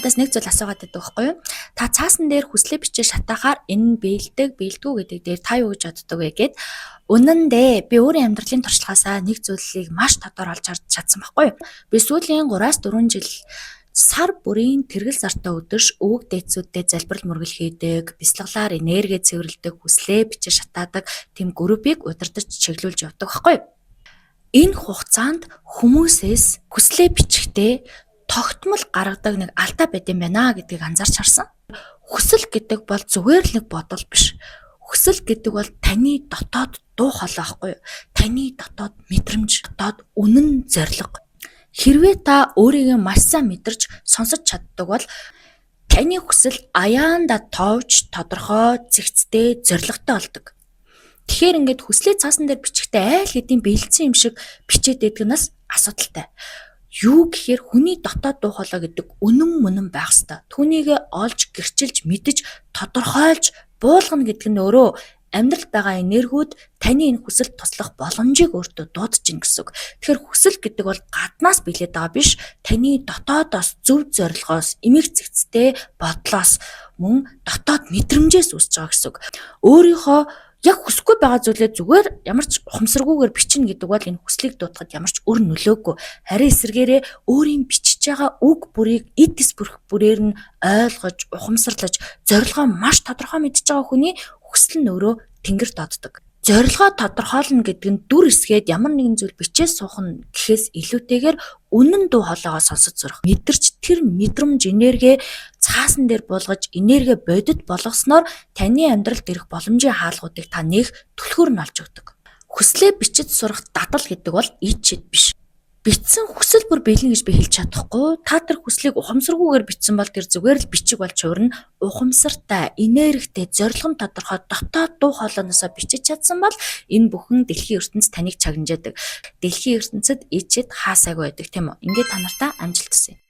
надаас нэг зүйл асуугаад байдаг байхгүй юу? Та цаасан дээр хүслээ бичиж шатаахаар энэ бэлдүү гэдэг дээр та юу гэж боддог вэ гэд үнэн дээ би өөрийн амьдралын туршлагаасаа нэг зүйлийг маш тодор олж харж чадсан байхгүй юу? Би сүүлийн 3-4 жил сар бүрийн тэргэл зартай өдөрш өвөг дээдсүүдтэй залбирал мөргөл хийдэг, бяцлаглаар энерги цэвэрлэдэг, хүслээ бичиж шатаадаг тэм группийг удирдах чиглүүлж явдаг байхгүй юу? Энэ хугацаанд хүмүүсээс хүслээ бичихтэй тогтмол гаргадаг нэг алдаа байд юм байна гэдгийг анзаарч харсан. Хүсэл гэдэг бол зүгээр л нэг бодол биш. Хүсэл гэдэг бол таны дотоод дуу хоолой байхгүй юу? Таны дотоод мэдрэмж, дотоод үнэн зориг. Хэрвээ та өөрийгөө маш сайн мэдэрч сонсож чаддаг бол таны хүсэл аяанда тоовч, тодорхой, зэгцтэй, зоригтой болдог. Тэгэхээр ингээд хүслээ цаасан дээр бичихтэй айл хэдийн бэлдсэн юм шиг бичээд байдаг нь асуудалтай. Юу гэхээр хүний дотоод дуу хоолой гэдэг үнэн мөнэн байх ёстой. Түүнийг олж, гэрчилж, мэдэж, тодорхойлж, буулгана гэдэг нь өөрөө амьдралд байгаа энергиуд таны энэ хүсэл туслах боломжийг өөртөө дуудаж ийн гэсэн үг. Тэгэхээр хүсэл гэдэг бол гаднаас билээд байгаа биш, таны дотоодоос зөв зорилгоос, эмэг зэгцтэй бодлоос мөн дотоод мэдрэмжээс үүсэж байгаа гэсэн үг. Өөрийнхөө яг хүсэхгүй байгаа зүйлээ зүгээр ямар ч ухамсаргүйгээр бичнэ гэдэг бол энэ хүслийг дуудахад ямар ч өр нөлөөгүй. Харин эсвэргээрээ өөрийн бичиж байгаа үг бүрийг эд эс бүрээр нь ойлгож, ухамсарлаж, зорилгоо маш тодорхой мэдж байгаа хүний хүсэл нь өөрөө тэнгэр доддог. Зорилгоо тодорхойлно гэдэг нь дүр эсгээд ямар нэгэн зүйл бичээ суух нь гэхээс илүүтэйгээр үнэн дуу хоолойгоо сонсож сурах. Мэдэрч тэр мэдрэмж энерги цаасан дээр буулгаж энерги бодит болгосноор таны амьдралд ирэх боломжийн хаалгуудыг та нэг түлхүүр нь олж өгдөг. Хүслээ бичиж сурах дадал гэдэг бол ид шид биш. Бичсэн хүсэл бүр биелнэ гэж би хэлж чадахгүй. Та тэр хүслийг ухамсаргүйгээр бичсэн бол тэр зүгээр л бичиг болж хуурна. Ухамсартай, энергитэй, зорилго нь тодорхой дотоод дуу хоолойноосоо бичиж чадсан бол энэ бүхэн дэлхийн ертөнц таныг чагнажаадаг. Дэлхийн ертөнцид ижид хаасайг байдаг тийм үү? Ингээд та нартаа амжилт хүсье.